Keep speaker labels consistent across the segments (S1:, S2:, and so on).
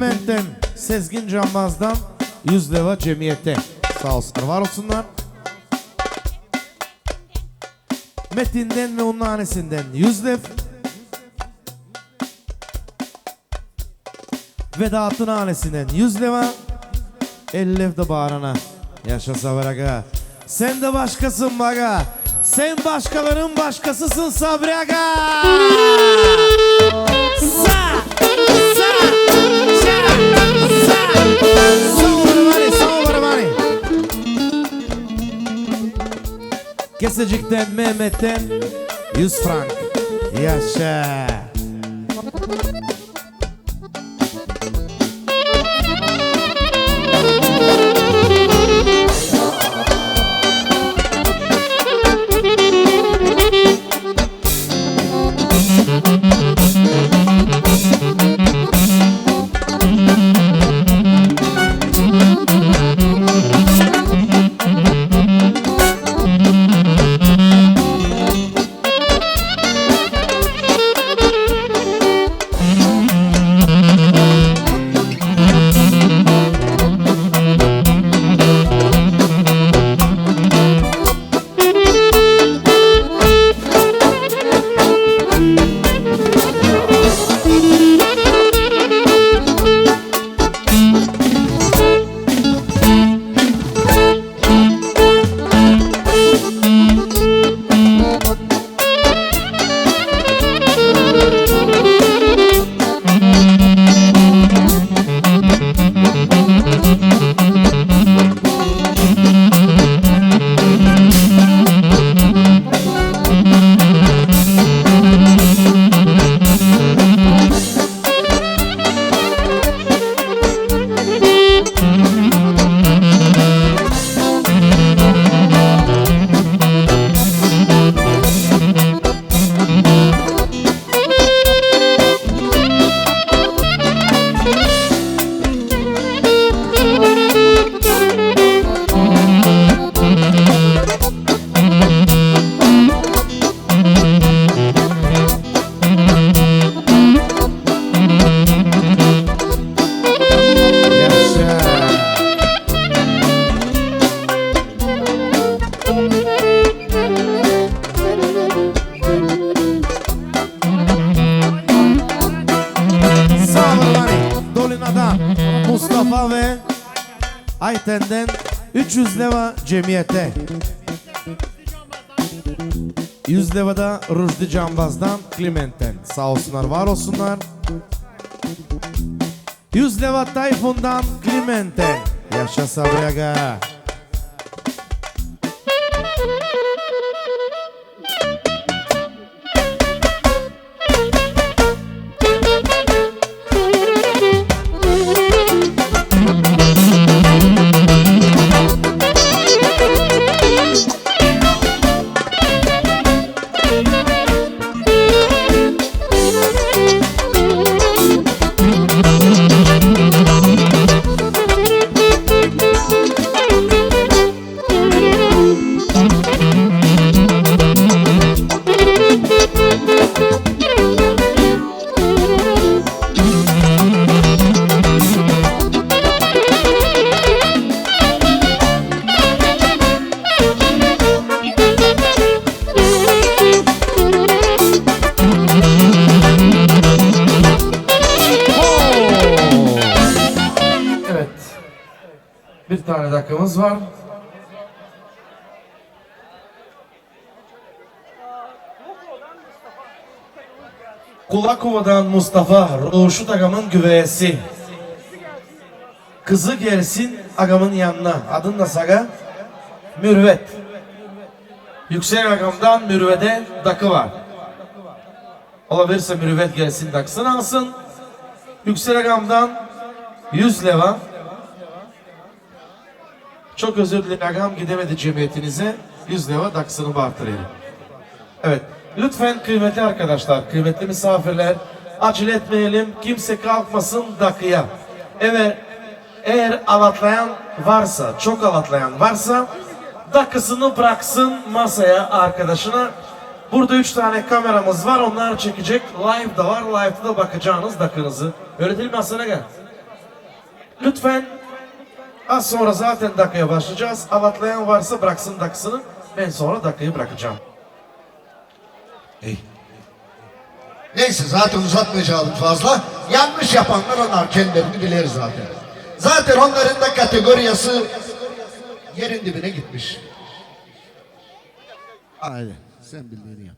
S1: Kliment'ten Sezgin Canbaz'dan 100 lira cemiyete. Sağ olsunlar, var olsunlar. Metin'den ve onun annesinden 100 lira. Vedat'ın annesinden 100 lira. 50 lira da bağırana. Yaşa Bıraga. Sen de başkasın baga. Sen başkalarının başkasısın Sabri Aga. Kesecik'ten Mehmet'ten 100 frank. Yaşa. Mustafa ve Ayten'den 300 lira cemiyete. 100 lira da Rujdi Canbaz'dan Kliment'ten. Sağ olsunlar, var olsunlar. 100 lira Tayfun'dan Kliment'ten. Yaşa Sabri Aga. Bir tane dakikamız var. Kulakova'dan Mustafa, Roşut Agam'ın güveyesi. Kızı gelsin Agam'ın yanına. Adın nasıl aga? Mürvet. Yüksek Agam'dan Mürvet'e dakı var. Olabilirse Mürvet gelsin daksını alsın. Yüksek Agam'dan 100 lira. Çok özür dilerim, Agam gidemedi cemiyetinize. 100 lira daksını bartırayım. Evet, lütfen kıymetli arkadaşlar, kıymetli misafirler, acele etmeyelim, kimse kalkmasın dakıya. Evet, eğer alatlayan varsa, çok alatlayan varsa, dakısını bıraksın masaya arkadaşına. Burada 3 tane kameramız var, onlar çekecek. Live da var, live'da da bakacağınız dakınızı. Öyle değil mi Hasan Aga? Lütfen az sonra zaten dakikaya başlayacağız. Avatlayan varsa bıraksın dakikasını. Ben sonra dakikayı bırakacağım.
S2: İyi. Neyse zaten uzatmayacağım fazla. Yanlış yapanlar onlar kendilerini bilir zaten. Zaten onların da kategoriyası yerin dibine gitmiş. Haydi sen bildiğini yap.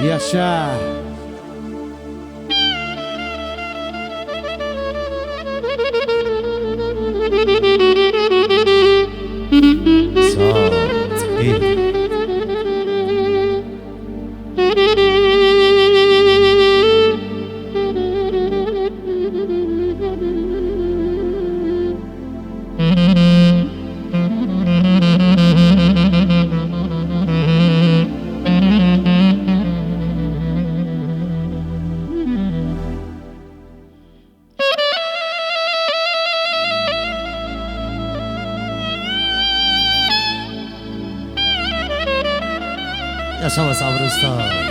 S3: Yaşa. Saat 1. Yaşa Sabri Usta.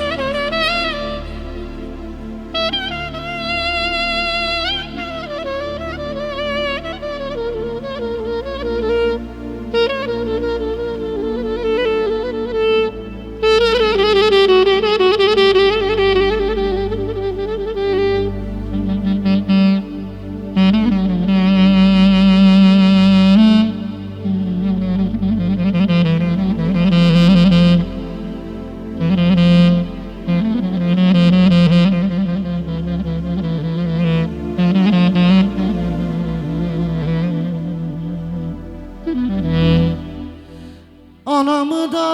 S3: Anamı da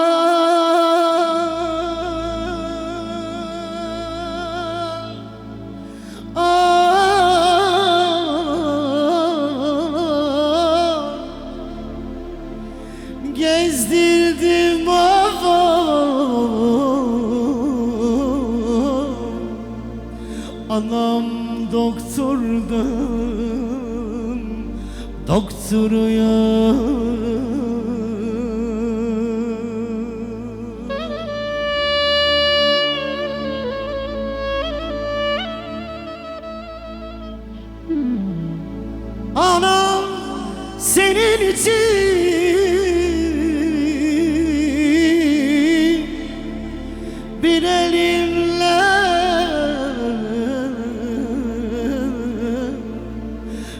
S3: gezdirdim anam doktordan doktoru ya. Anam senin için bir elimle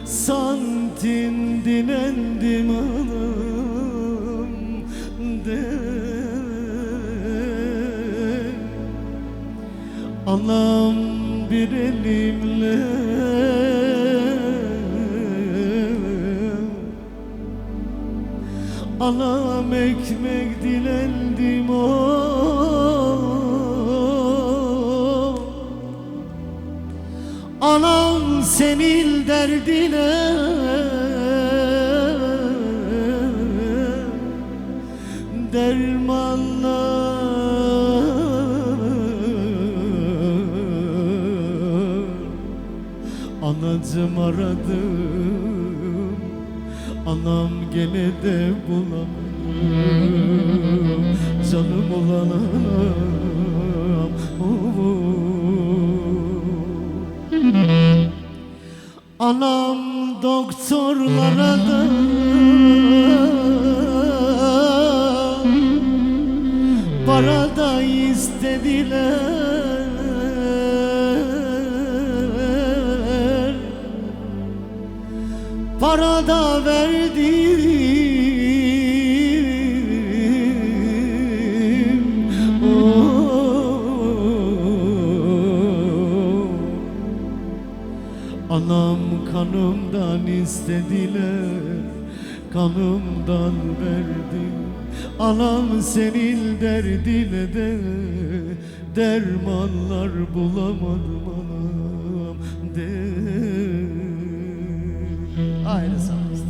S3: santim dilendim anam de. Anam bir elimle anam ekmek dilendim senin derdine dermanlar. Anacım aradım, anam gene de bulamadım. Canım olan anam, anam doktorlara da para da istediler, para da verdim. Anam kanımdan istediler, kanımdan verdim. Anam senin derdine de dermanlar bulamadım anam de. Ayrı sağ olasın.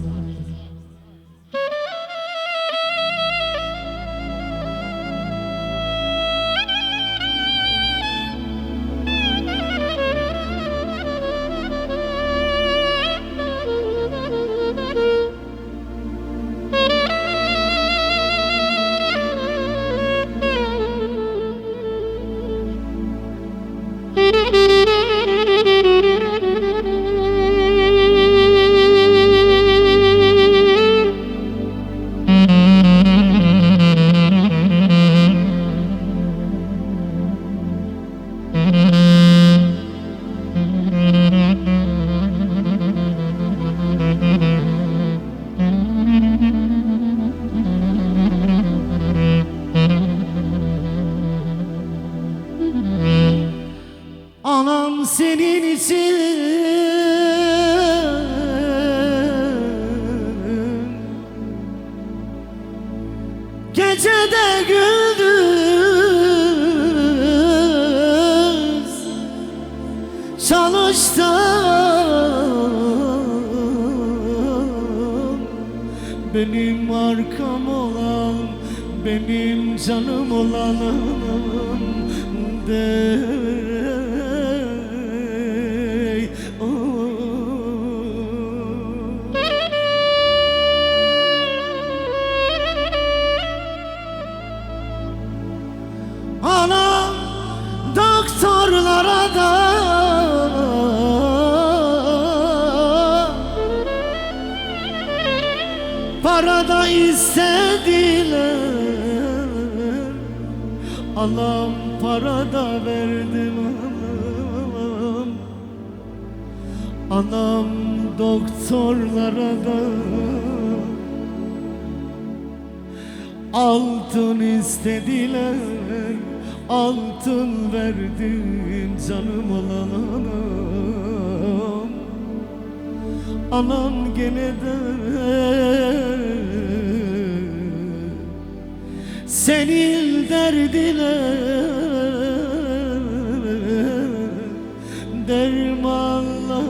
S3: Anam senin için gecede gündüz çalıştım. Benim arkam olan, benim canım olanım de. Anam doktorlara da para da istediler. Anam para da verdim anam. Anam doktorlara da altın istediler, altın verdim canım olan anam. Anam gene de senin derdine dermanlar.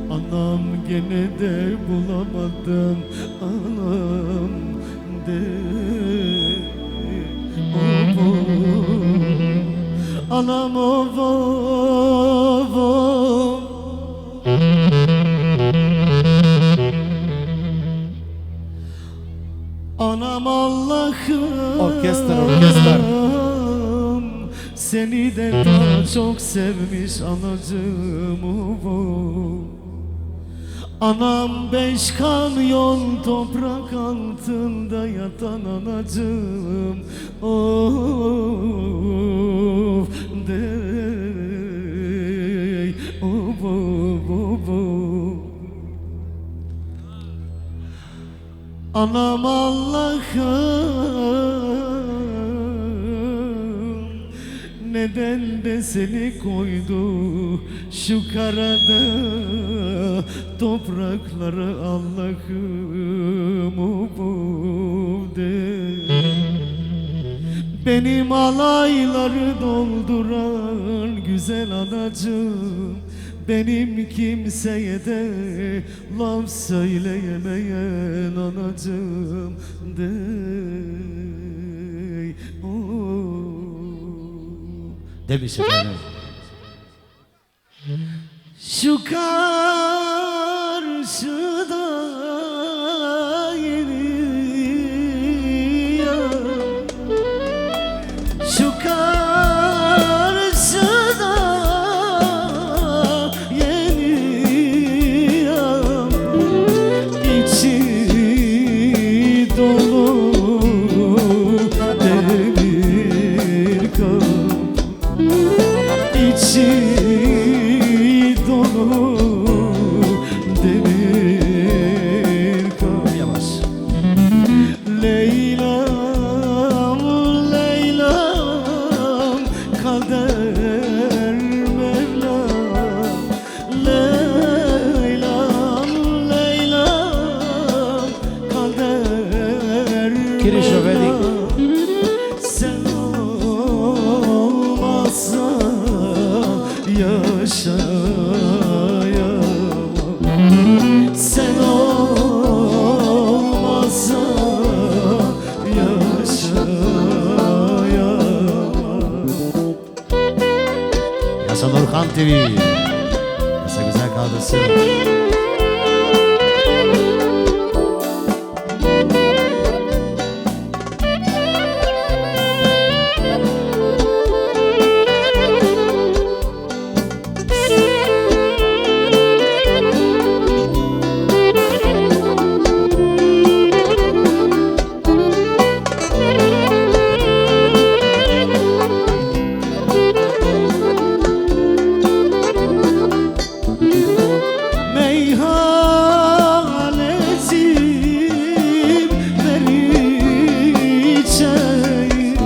S3: Anam gene de bulamadım anam de. Anam anam Allah'ım,
S1: Orkestra.
S3: seni de daha çok sevmiş anacığım. Anam 5 kamyon toprak altında yatan anacığım. Of dey, of. Anam Allah'ım, neden de seni koydu şu karada topraklara Allah'ım, de. Benim alayları dolduran güzel anacığım, benim kimseye de laf söyleyemeyen anacığım dey. Demiş efendim. Şu karşıda yeni şu karşıda yeni içi dolu demir kapı, içi dolu demir kapı. Yavaş. Leylam, Leylam, kader Mevlam. Leylam, Leylam, kader
S1: Kiriş Övedik.
S3: sen olmazsan yaşayamam. Sen olmazsan yaşayamam. Yasa Nurkan TV, Yasa Güzel Kadrosu. Meyhanecim vereceğim,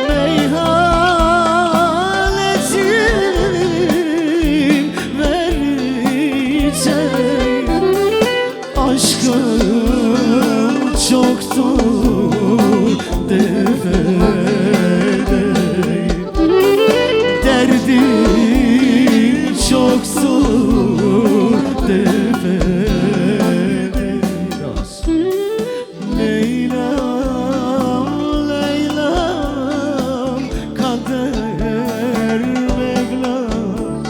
S3: meyhanecim vereceğim. Aşkım çoktur devedeyim, derdim çoktur devedeyim. Leylam, Leylam, kader Mevlam.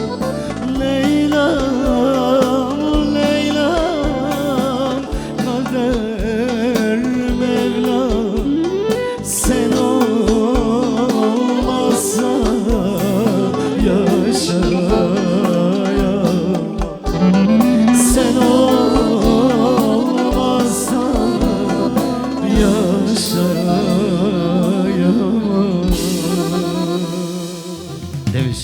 S3: Leylam, Leylam, kader Mevlam. Sen olmazsan yaşayamam. Sen olmazsan yaşayamam. Demiş.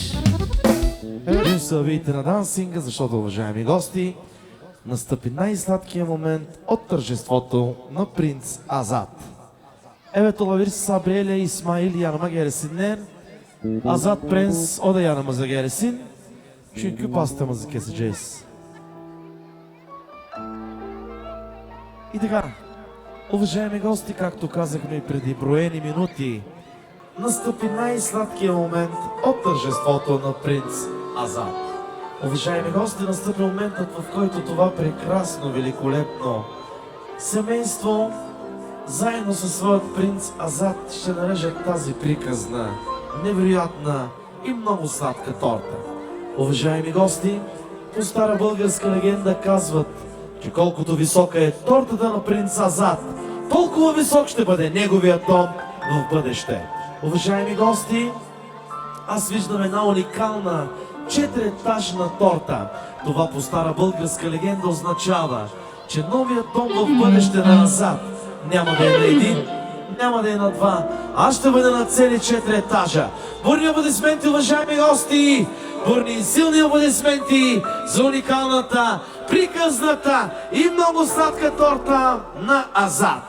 S1: Вие се видите на дансинга, защото, уважаеми гости, настъпи най-сладкият момент от тържеството на принц Азат. Evet olabilir Sabriye ile İsmail yanıma gelsinler. Azat Prens o da yanımıza gelsin. Çünkü pastamızı keseceğiz. И така, уважаеми гости, както казахме и преди броени минути, настъпи най-сладкият момент от тържеството на принц Азат. Уважаеми гости, настъпи моментът, в който това прекрасно, великолепно семейство заедно със своят принц Азат ще нарежат тази приказна, невероятна и много сладка торта. Уважаеми гости, по стара българска легенда казват, че колкото висока е тортата на принц Азат, толкова висок ще бъде неговият дом в бъдеще. Уважаеми гости, аз виждам една уникална 4-етажна торта. Това по стара българска легенда означава, че новият дом в бъдеще на Азат няма да е на един, няма да е на два, а ще бъде на цели 4 етажа. Бурни аплодисменти, уважаеми гости! Бурни и силни аплодисменти за уникалната, приказната и много сладка торта на Азат.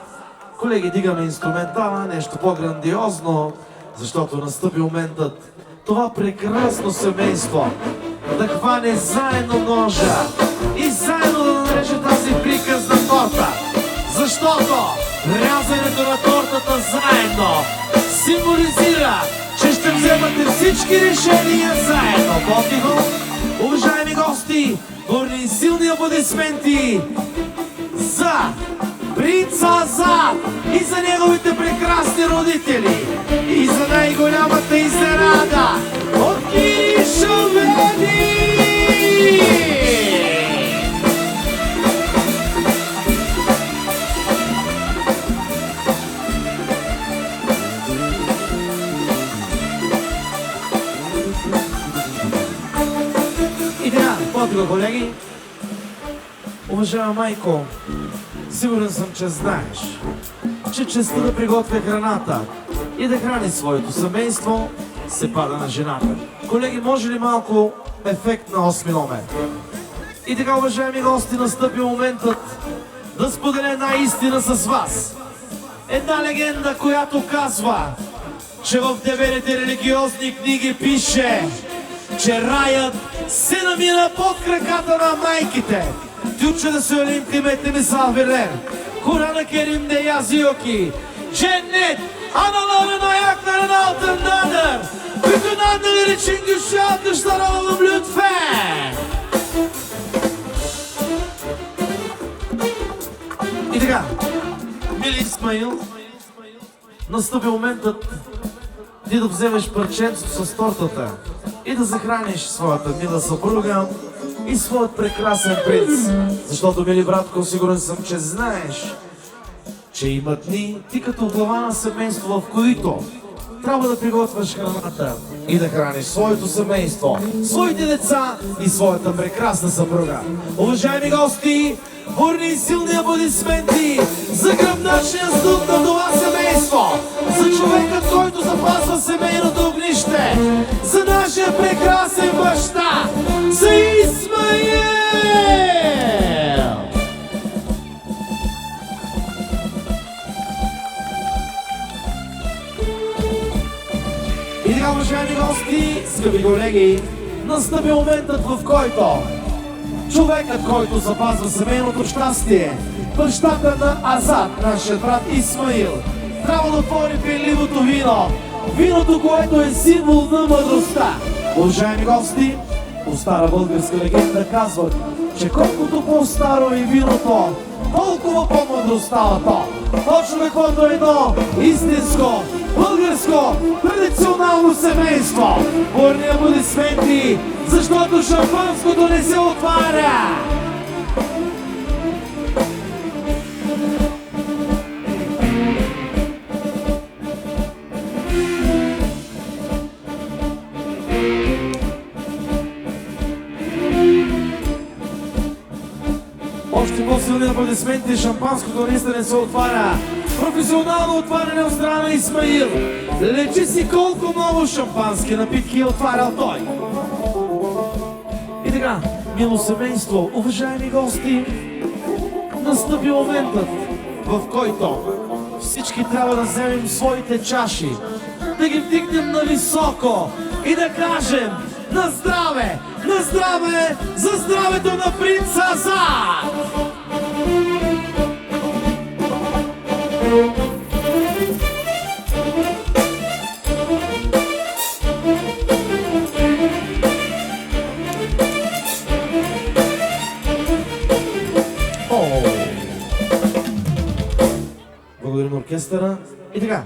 S1: Колеги, дигаме инструментала, нещо по-грандиозно, защото настъпи моментът това прекрасно семейство да хване заедно ножа и заедно да нареже тази приказна торта. Защото Рязането на тортата заедно символизира, че ще вземате всички решения заедно. По-тихо, уважаеми гости, бурни силни аплодисменти за принца Азат и за неговите прекрасни родители и за най-голямата изненада от Кириша Вели! И така, по-тихо, колеги. Уважаема майко, сигурен съм, че знаеш, че честта да приготвя храната и да храни своето семейство се пада на жената. Колеги, може ли малко ефект на 8 номер? И така, уважаеми гости, настъпи моментът да споделя една истина с вас. Една легенда, която казва, че в деветите религиозни книги пише, че раят се намира под краката на майките. Tücçede söyleyeyim kıymetli misafirler. Kur'an-ı Kerim'de yazıyor ki cennet anaların ayaklarının altındadır. Bütün anneler için güçlü alkışlar alalım lütfen. И така, мили Исмаил, настъпи моментът ти да вземеш парченцето с тортата и да захраниш своята мила съпруга и своят прекрасен принц. Защото, мили братко, сигурен съм, че знаеш, че има дни, ти като глава на семейство, в които трябва да приготвяш храната и да храниш своето семейство, своите деца и своята прекрасна съпруга. Уважаеми гости, бурни и силни аплодисменти за гръбначния стълб на това семейство, за човекът, който запазва семейното огнище, за нашия прекрасен баща, за Исмаил! И така, уважаеми гости, скъпи колеги, настъпи моментът, в който човекът, който запазва семейното щастие, бащата на Азат, нашия брат Исмаил, трябва да отвори пиеливото вино. Виното, което е символ на мъдростта. Уважаеми гости, по стара българска легенда казват, че колкото по-старо е виното, толкова по-мъдро става то. Точно каквото е едно истинско, българско, традиционално семейство. Бурни аплодисменти, защото шампанското не се отваря! Още по-силни аплодисменти, шампанското наистина не се отваря. Професионално отваряне от страна на Исмаил. Лечи си колко много шампански напитки е отварял той. И така, мило семейство, уважаеми гости, настъпи моментът, в който всички трябва да вземем своите чаши, да ги вдигнем на високо и да кажем на здраве, на здраве, за здравето на принца Азат! Благодарим оркестъра. И така,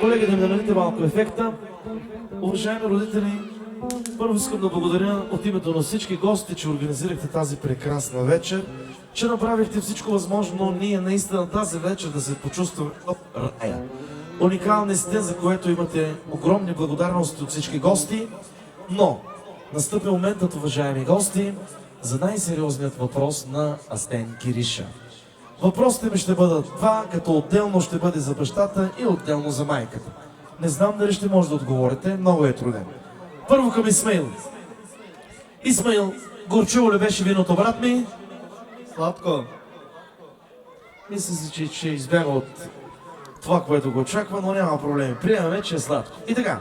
S1: колеги, да ми намалите малко ефекта. Уважаеми родители, първо искам да благодаря от името на всички гости, че организирахте тази прекрасна вечер, че направихте всичко възможно ние наистина тази вечер да се почувстваме от рая. Уникални сте, за което имате огромни благодарности от всички гости, но настъпи моментът, уважаеми гости, за най-сериозният въпрос на Астен Кириша. Въпросите ми ще бъдат два, като отделно ще бъде за бащата и отделно за майката. Не знам дали ще може да отговорите, много е труден. Първо към Исмаил. Исмаил, горчиво ли беше виното, брат ми?
S4: Сладко.
S1: Мисля си, че избяга от това, което го очаква, но няма проблеми. Приемаме, че е сладко. И така,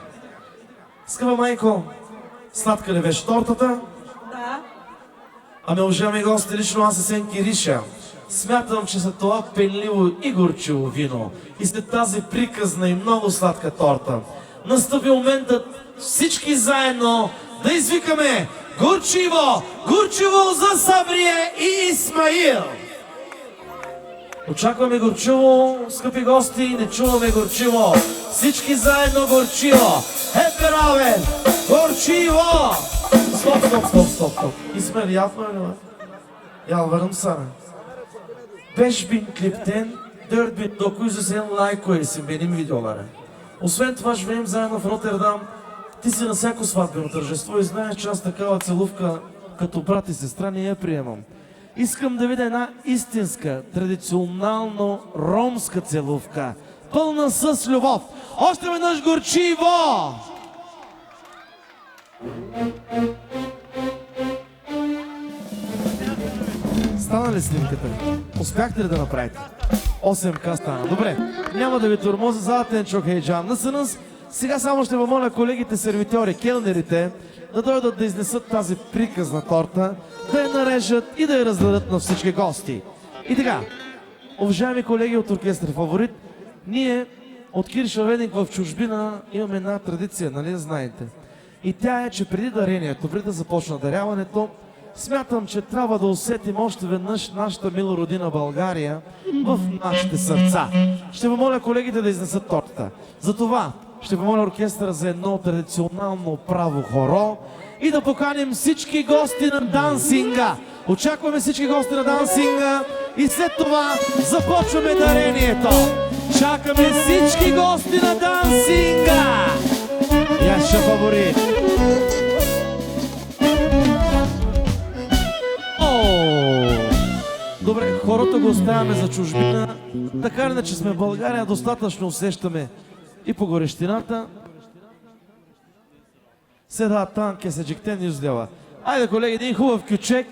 S1: скъпа майко, сладка ли беше тортата?
S5: Да.
S1: Ами, уважаеми гости, лично аз Астен Кириша Смятам, че след това пенливо и горчиво вино и след тази приказна и много сладка торта настъпи моментът всички заедно да извикаме горчиво, горчиво за Сабрие и Исмаил! Очакваме горчиво, скъпи гости, не чуваме горчиво. Всички заедно горчиво. Еберале! Горчиво! Стоп. Исмаил, yapma öyle bak. Yalvarırım sana. 5000 klipten 4950 лайк koyuyorsun benim videolara. Освен това, живеем заедно в Роттердам. Ти си на всяко сватбено тържество и знаеш, че аз такава целувка като брат и сестра не я приемам. Искам да видя една истинска, традиционално ромска целувка, пълна с любов. Още веднъж горчиво! Стана ли снимката? Успяхте ли да направите? 8К стана. Добре, няма да ви тормоза, задатен чок хейджан. Насънъс, сега само ще помоля колегите сервитьори, келнерите, да дойдат да изнесат тази приказна торта, да я нарежат и да я раздадат на всички гости. И така, уважаеми колеги от оркестър Фаворит, ние от Кирша Вединг в чужбина имаме една традиция, нали я знаете? И тя е, че преди дарението, преди да започна даряването, смятам, че трябва да усетим още веднъж нашата мила родина България в нашите сърца. Ще помоля колегите да изнесат тортата. Затова ще помоля оркестъра за едно традиционално право хоро и да поканим всички гости на дансинга. Очакваме всички гости на дансинга и след това започваме дарението. Чакаме всички гости на дансинга. Яша Фаворит. Добре, хората го оставяме за чужбина. Така ли, че сме в България, достатъчно усещаме и по горещината. Седа танке се джиктен и юздела. Айде, колеги, един хубав кючек.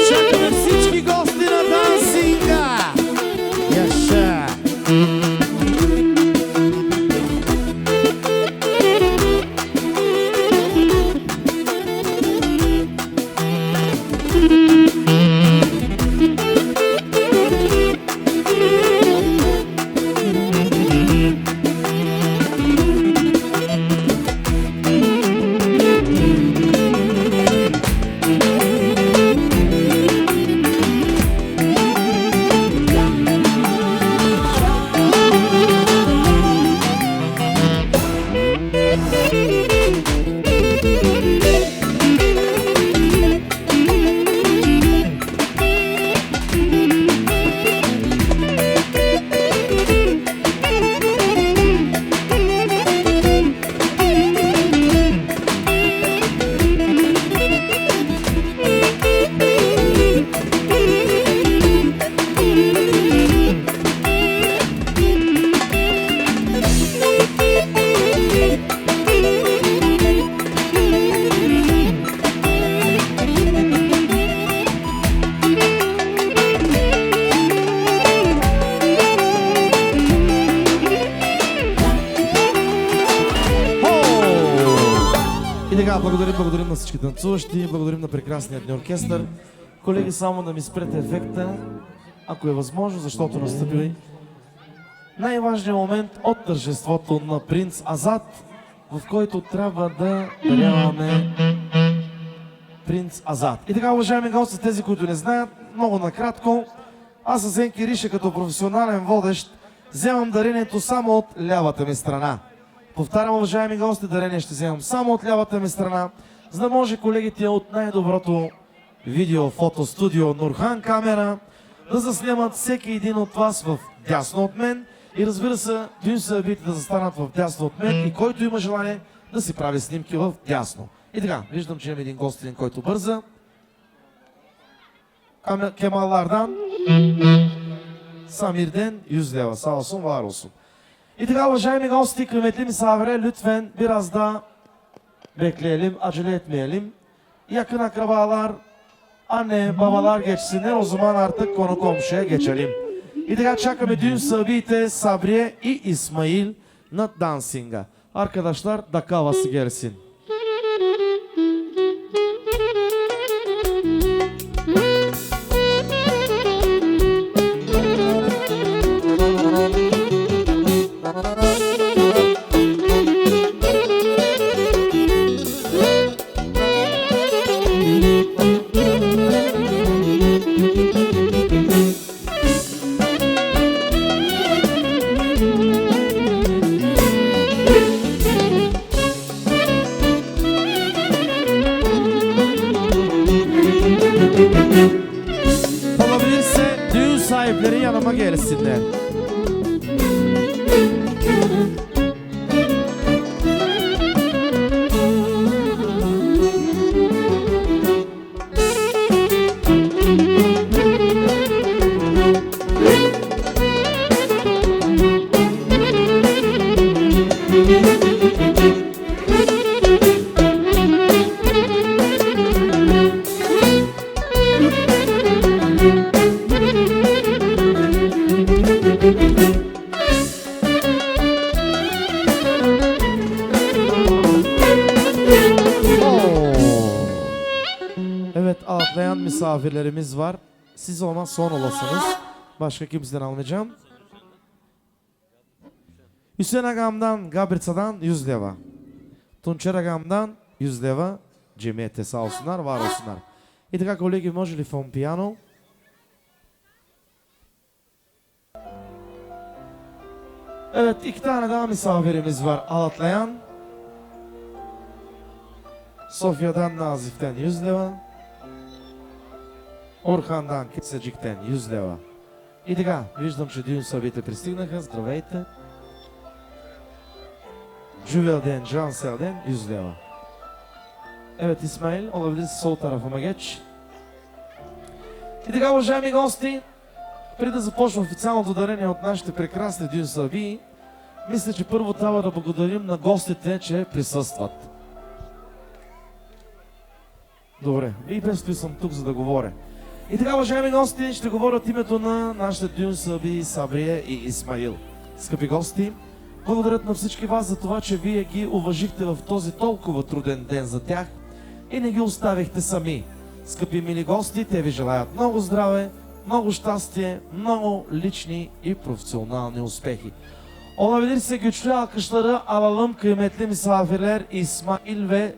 S1: Чакаме всички гости на дансинга. Яша. Благодарим на всички танцуващи, благодарим на прекрасния дни оркестър. Колеги, само да ми спрете ефекта, ако е възможно, защото настъпи най-важният момент от тържеството на принц Азат, в който трябва да даряваме принц Азат. И така, уважаеми гости, тези, които не знаят, много накратко, аз с Зенки Риша като професионален водещ вземам дарението само от лявата ми страна. Повтарям, уважаеми гости, дарение ще вземам само от лявата ми страна, за да може колегите от най-доброто видео, фото, студио Нурхан камера да заснемат всеки един от вас в дясно от мен и разбира се, дюнсъбите да застанат в дясно от мен и който има желание да си прави снимки в дясно. И така, виждам, че имам един гостин, който бърза. Kemallardan Samir'den 100 lira. Sağ olsun, var olsun. И така, уважаеми гости, kıymetli misafirler, lütfen biraz da bekleyelim, acele etmeyelim. Yakın akrabalar, anne, babalar geçsinler, o zaman artık konu komşuya geçelim. И така, чакаме дюн събиите Сабрие и Исмаил на дансинга. Arkadaşlar, dakika havası gelsin. Olabilirse düğün sahipleri yanıma gelsinler. Evet, atlayan misafirlerimiz var. Siz ona son olasınız. Başka kimseden almayacağım. Hüseyin Agam'dan, Gabritsa'dan 100 leva. Tunçer Agam'dan 100 leva. Cemiyete sağ olsunlar, var olsunlar. И така, колеги, може ли фон пиано? Evet, iki tane daha misafirimiz var atlayan. Sofya'dan Nazif'ten 100 leva. Орхандан Кисаджиктен 100 лева. И така, виждам, че дюн събите пристигнаха. Здравейте. Жувелден, Жан Селден 100 лева. Evet İsmail, olabilir sol tarafıma geç. И така, уважаеми гости, преди да започна официалното дарение от нашите прекрасни дюн съби, мисля, че първо трябва да благодарим на гостите, че присъстват. Добре, и без това съм тук, за да говоря. И така, уважаеми гости, ще говоря от името на нашите дюн съби Сабрие и Исмаил. Скъпи гости, благодарят на всички вас за това, че вие ги уважихте в този толкова труден ден за тях и не ги оставихте сами. Скъпи мили гости, те ви желаят много здраве, много щастие, много lични и profesyonelni uspехи. Olabilirse güçlü alkışları alalım kıymetli misafirler İsmail ve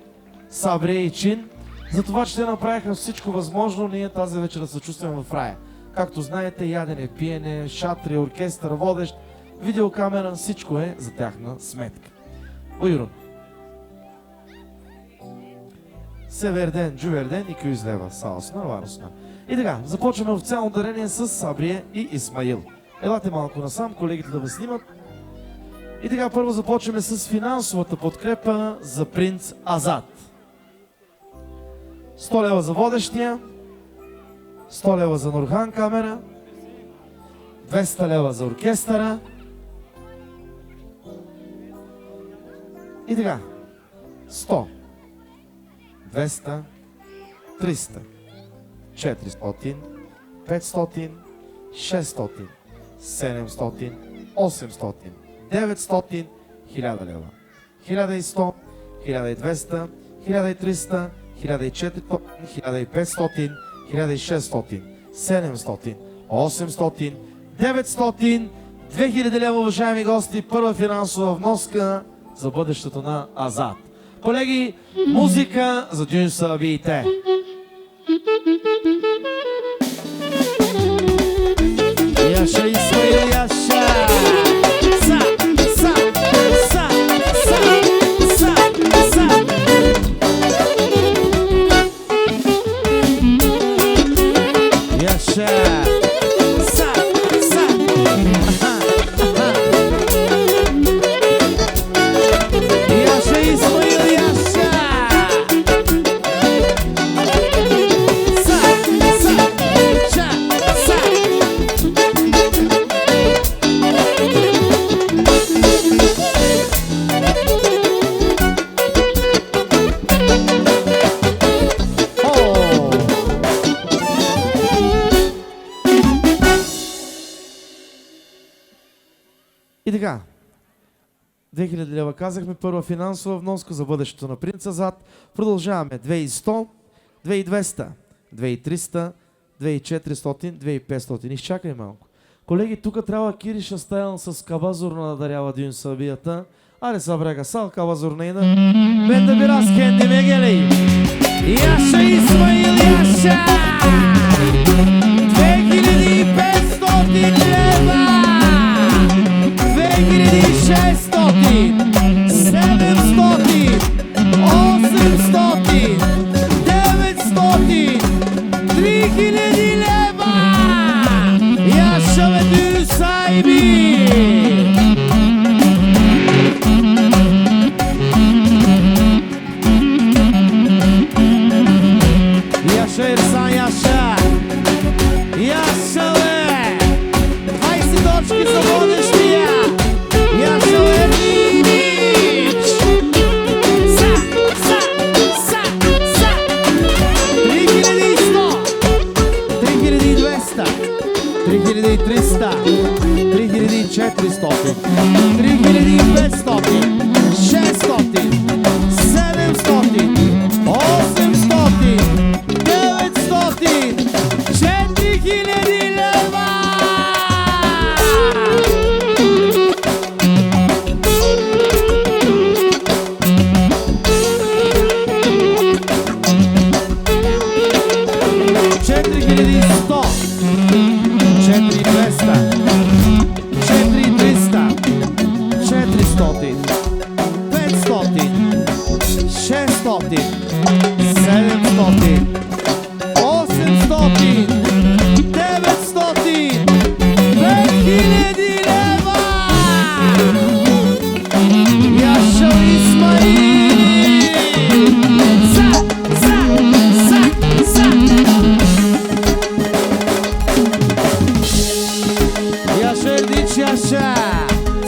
S1: Сабрие için. За това, че те направиха всичко възможно ние тази вечер да се чувстваме в рая. Както знаете, ядене, пиене, шатри, оркестър, водещ, видеокамера, всичко е за тяхна сметка. Buyurun. Северден, Джуверден и 200 лева. Sağ olsunlar, var olsunlar. И така, започваме официално дарение с Сабрие и Исмаил. Елате малко насам, колегите да ви снимат. И така, първо започваме с финансовата подкрепа за принц Азад. 100 лева за водещия, 100 лева за Нурхан камера, 200 лева за оркестъра. И така, 100, 200, 300, 400, 500, 600, 700, 800, 900, 1000 лева. 1100, 1200, 1300, 1400, 1500, 1600, 700, 800, 900, 2000 лева, уважаеми гости, първа финансова вноска за бъдещето на Азад. Колеги, музика за дюн събиите. Яша Исмаил, яша! Са, са, са, са, са, са. Яша! Са, са. Яша Исмаил, яша! Са, са, ша, са. И така, 2000 лева казахме, първа финансова вноска за бъдещето на принц Азад. Продължаваме 2100, 2200, 2300, 2400, 2500. Изчакай малко. Колеги, тук трябва Кириша Стайл с кавазурна да дарява дюн събията. Аре събрега, сал кавазурнейна. Мен да бира с кенди мегелей. Яша Исмаил, яша!
S3: 3200, 3300, 3400, 3500, 600, 700, 800, 900, 4000 leva!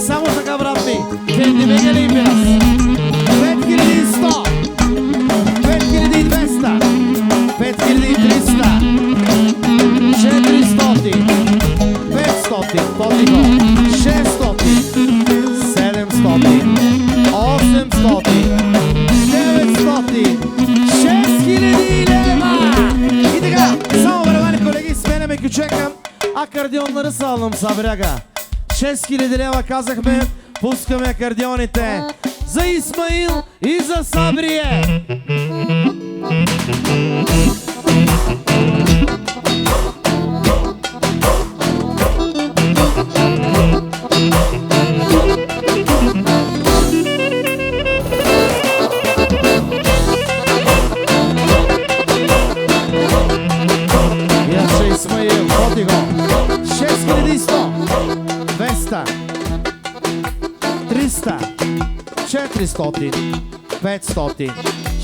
S3: Само така, брат ми, kendime geleyim biraz. 5100, 5200, 5300, 400, 500, toliko, 600, 700, 800, 900, 6000 leva. И така, само време, колеги, сменяме кючека. Акордеонları sağlam Sabri Aga. 6000 лева казахме, пускаме акордеоните за Исмаил и за Сабрие. Яше Исмаил, ходи го. 6100, 200, 300, 400, 500,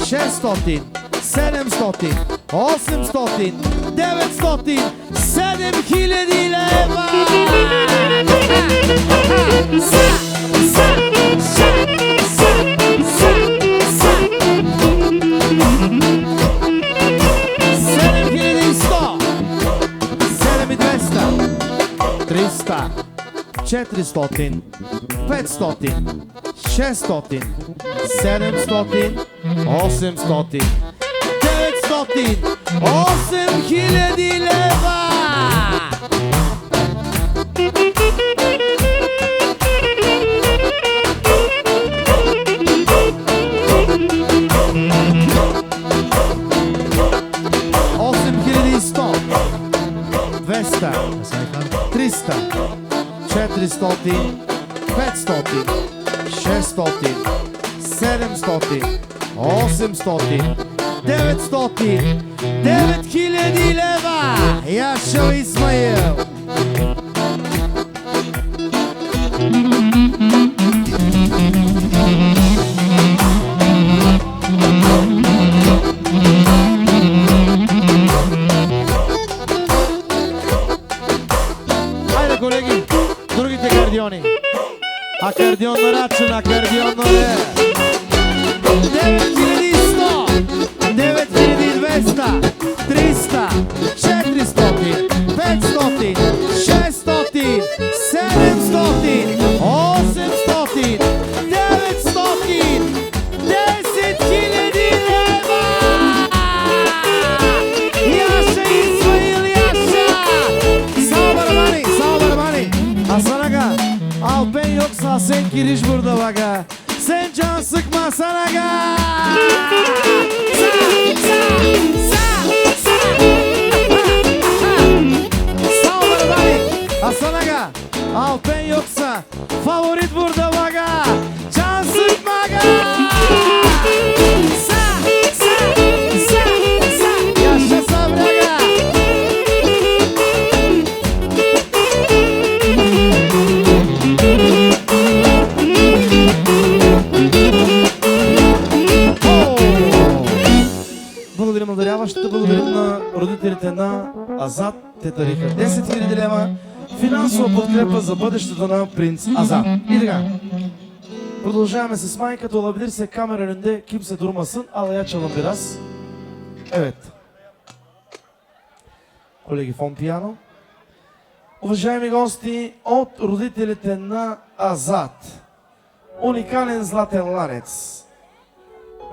S3: 600, 700, 800, 900, 7000 лева! Триста, 400, 500, 600, 700, 800, 900, 8000 лева! Двеста, 300, 400, 500, 600, 700, 800, 900, 9000 лева! Яшо Исмаил! Хайде, колеги, другите акордеони. Акордеон на Рачун, акордеон на Ле. 9100, 9200, 300, 400, 500, 600, 700, 800, 900, 10,000 лева! Яша Исмаил, Яша! Sağ ol barabani. Hasan Aga, al ben yoksa sen giriş burada baga. Sen can sıkma Hasan Aga! Sağ ol barabani. Hasan Aga, al ben yoksa favorit burada baga. Can sıkma Aga! Yaşa Sabri Aga! Благодарим на даряващите, благодарим на родителите на Азат. Те дариха 10 000 лева финансова подкрепа за бъдещето на принц Azat. И така, продължаваме с майката. Olabilirse kamera önünde kimse durmasın. Alay açalım biraz. Evet. Kolegi fon piyano. Уважаеми гости, от родителите на Азат. Уникален златен ланец.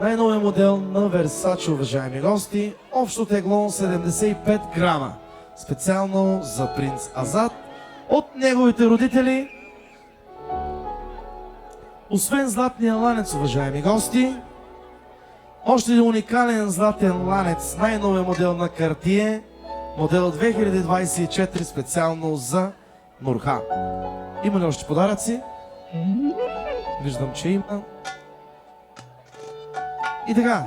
S3: Най-новия модел на Versace, уважаеми гости. Общо тегло 75 грама. Специално за принц Азат. От неговите родители. Освен златния ланец, уважаеми гости, още един уникален златен ланец. Най-новия модел на Cartier. Модел 2024 специално за Нурхан. Има ли още подаръци? Виждам, че има. И така.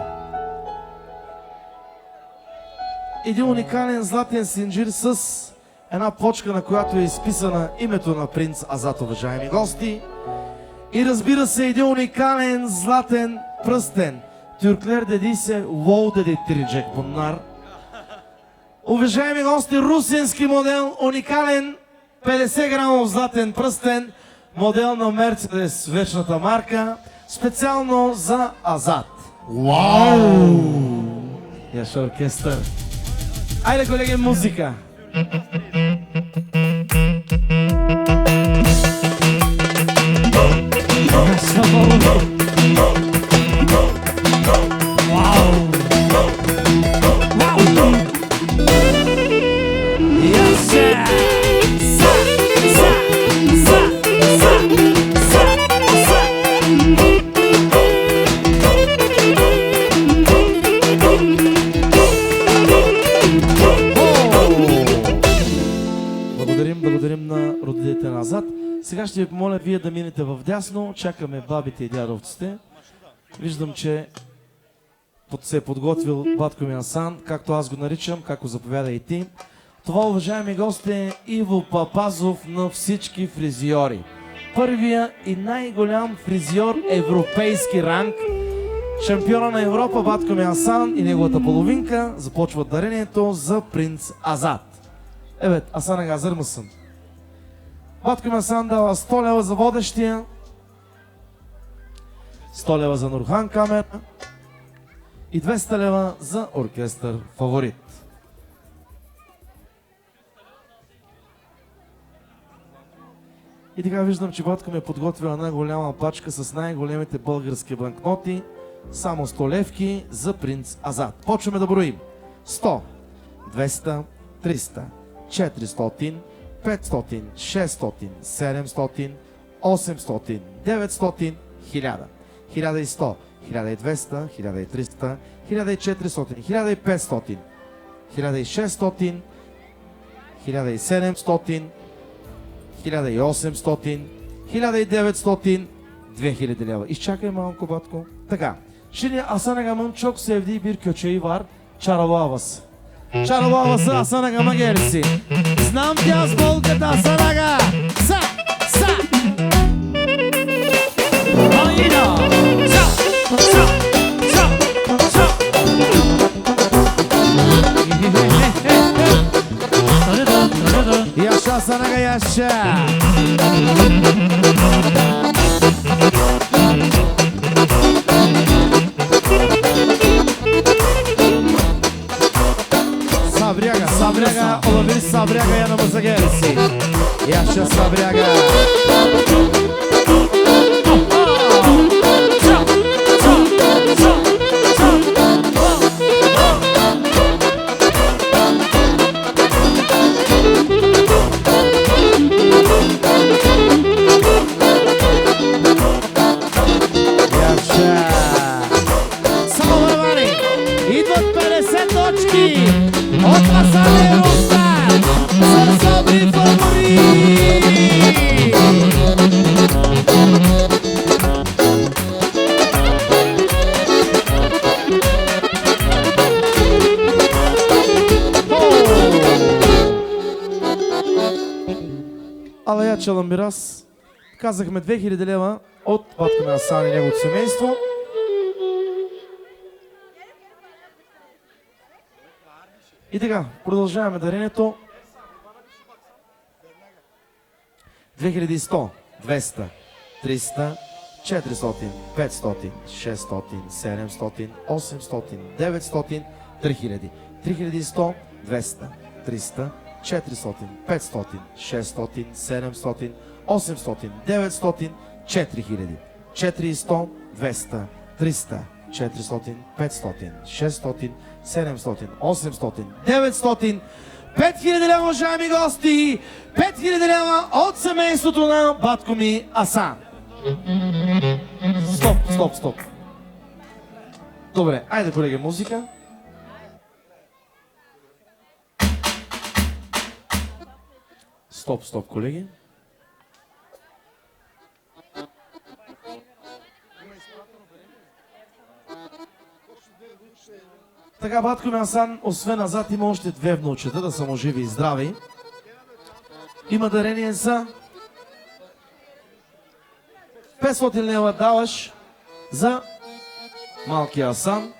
S3: Един уникален златен синджир с една плочка, на която е изписана името на принц Азат, уважаеми гости. И разбира се, един уникален златен пръстен. Тюрклер деди се лоу деди триджек буннар. Уважаеми гости, русински модел, уникален 50 грамов златен пръстен, модел на Мерцедес, вечната марка, специално за Азат.
S2: Вау!
S3: Яша оркестър. Айде, колеги, музика. Благодарим на родителите на Азат. Сега ще ви помоля вие да минете в дясно. Чакаме бабите и дядовците. Виждам, че се е подготвил батко ми Асан, както аз го наричам, както заповяда и ти. Това, уважаеми гости, е Иво Папазов на всички фризьори. Първия и най-голям фризьор европейски ранг. Шампиона на Европа, батко ми Асан и неговата половинка започват дарението за принц Азат. Evet, Hasan Aga, hazır mısın? Батко Асан дава 100 лева за водещия, 100 лева за Нурхан Камера и 200 лева за оркестър Фаворит. И така виждам, че батко ми е подготвила една голяма пачка с най-големите български банкноти, само 100 левки за принц Азат. Почваме да броим. 100, 200, 300, 400, 500, 600, 700, 800, 900, 1000, 1100, 1200, 1300, 1400, 1500, 1600, 1700, 1800, 1900, 2000 lira. İşçakay malum batko. Taka. Şimdi Hasan Agam'ın çok sevdiği bir köçeği var. Çaraba havası. Çaraba havası Hasan Agam'a gelsin. Znam tjaz Bolga'da Hasan Aga. Sa, sa. Hayda. Sa, sa, sa, sa. Yaşa Hasan Aga yaşa. Sabriaga olabilir, Sabriaga yanımıza gelsin. Yaşa Sabriaga. Алая чалам biraz. Казахме 2000 лева от батко на Асан и неговото семейство. И така, продължаваме дарението. 2100, 200, 300, 400, 500, 600, 700, 800, 900, 3000. 3100, 200, 300, 400, 500, 600, 700, 800, 900, 4000, 400, 200, 300, 400, 500, 600, 700, 800, 900, 5000 лева, уважаеми гости! 5000 лева от семейството на батко ми Асан. Стоп. Добре, айде колеги, музика. Стоп, колеги. Така, батко ми Асан, освен назад, има още 2 внучета, да са му живи и здрави. Има дарение за 500 лева даваш за малкия Асан,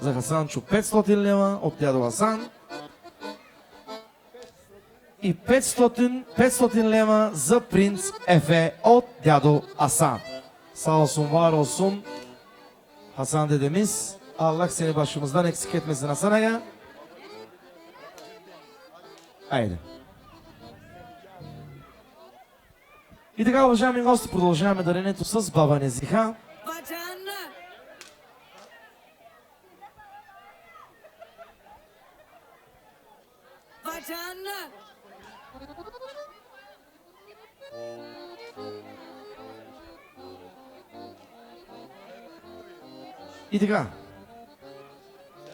S3: за Хасанчо 500 лева от дядо Асан и 500 лева за принц Ефе от дядо Асан. Саосун варосун Хасан дедемис, Аллах сени başımızdan eksik etmesin Hasan Aga. Айде. И така, уважаеми гости, продължаваме даренето с баба Незиха. И така,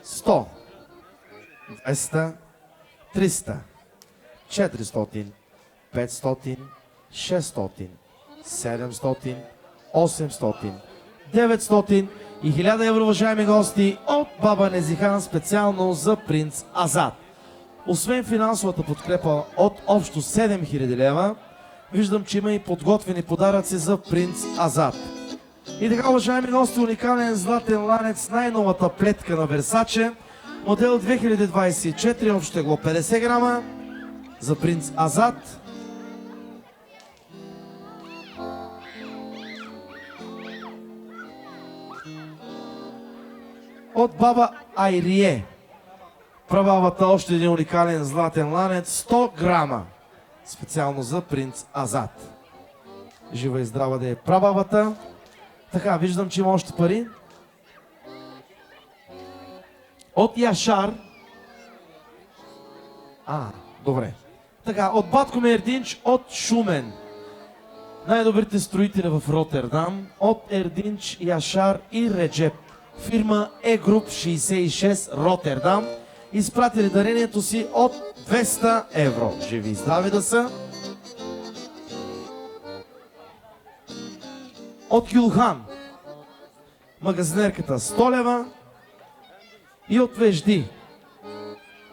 S3: 100, 200, 300, 400, 500, 600, 700, 800, 900 и 1000 евро, уважаеми гости, от баба Незихан специално за принц Азад. Освен финансовата подкрепа от общо 7000 лева, виждам, че има и подготвени подаръци за принц Азад. И така, уважаеми гости, уникален златен ланец, най-новата плетка на Версаче, модел 2024, общо тегло 50 грама, за принц Азад. От баба Айрие, прабабата, още един уникален златен ланец, 100 грама, специално за принц Азад. Жива и здрава да е прабабата. Така, виждам, че има още пари. От Яшар. Добре. Така, от батко ми Ердинч, от Шумен. Най-добрите строители в Ротердам. От Ердинч, Яшар и Реджеп. Фирма E-Group 66 Ротердам. Изпратили дарението си от 200 евро. Живи и здрави да са. От Гюлхан, магазинерката 100 лева и от Вежди,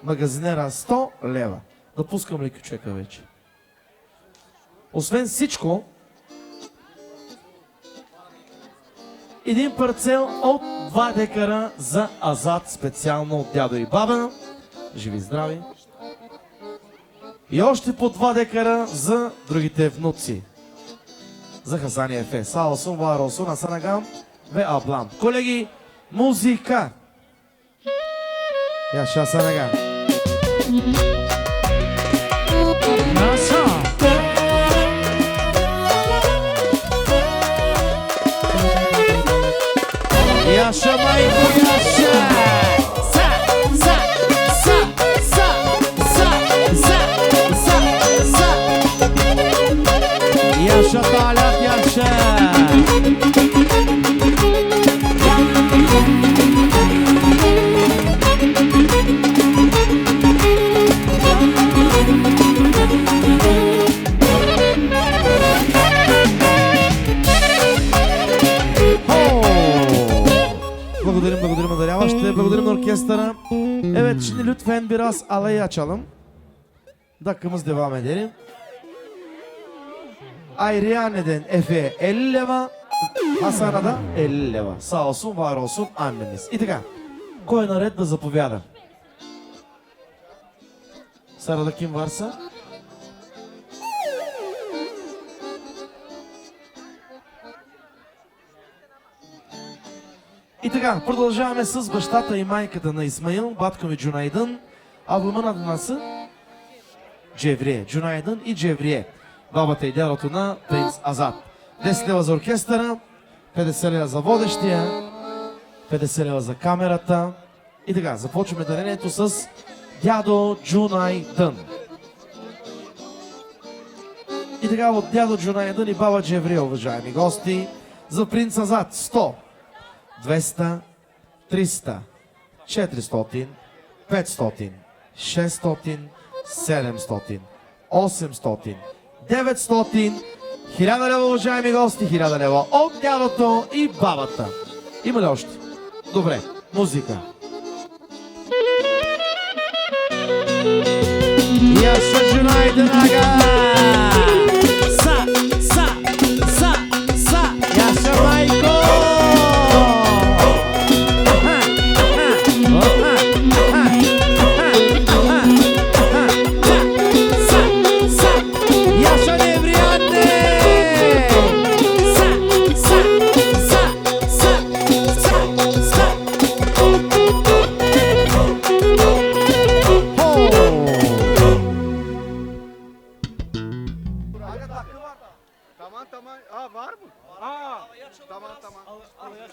S3: магазинера 100 лева. Да пускам ли кючека вече? Освен всичко, един парцел от 2 декара за Азад, специално от дядо и баба. Живи и здрави. И още по 2 декара за другите внуци. За Хасан Ефе. Саосун, варосун, Hasan Agam ve ablam. Колеги, музика! Yaşa Hasan Agam. Yaşa Mayko, yaşa! Yaşa Talat, yaşa! Благодарим на даряващите, благодарим на оркестъра. Evet, şimdi lütfen biraz alayı açalım. Dakikamız devam edelim. Ayriyane'den Efe 50 leva, Hasan'a da 50 leva. Sağ olsun, var olsun annemiz. И така, кой е наред да заповяда? Сарада ким varsa? И така, продължаваме с бащата и майката на Исмаил, батко ми Джунайдън. Ablamın adı nasıl? Джеврие. Джунайдън и Джеврие. Бабата и дядото на принц Азат. 10 лева за оркестъра, 50 лева за водещия, 50 лева за камерата. И така, започваме дарението с дядо Джунайдън. И така от дядо Джунайдън и баба Джеврие, уважаеми гости, за принц Азат 100, 200, 300, 400, 500, 600, 700, 800, 900, 1000 лева, уважаеми гости, 1000 лева от дядото и бабата. Има ли още? Добре, музика. Яша Джунайдън ага! Яша майко! Яша Невриянне!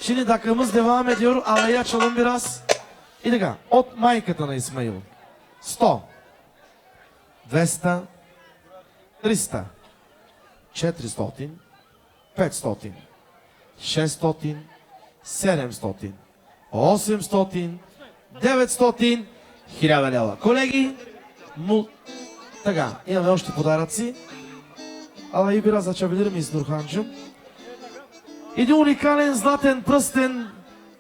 S3: Şimdi dakikamız devam ediyor. Alayı açalım biraz. И така, от майката на Исмаил. 100, 200, 300, 400, 500, 600, 700, 800, 900, 1000 лева. Колеги, така, имаме още подаръци. Alayı biraz açabilir miyiz Nurhan'cığım? Един уникален златен пръстен,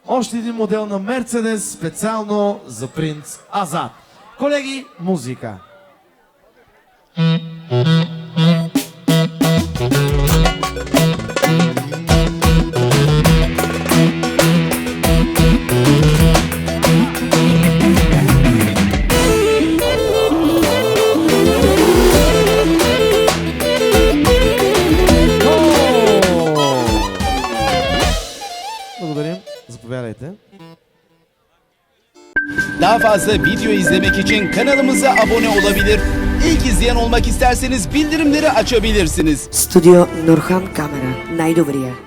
S3: още един модел на Мерцедес, специално за принц Азат. Колеги, музика. Благодарим. Заповядайте.
S4: Daha fazla video izlemek için kanalımıza abone olabilir. İlk izleyen olmak isterseniz bildirimleri açabilirsiniz.
S5: Studio Nurhan Kamera, най-добрия.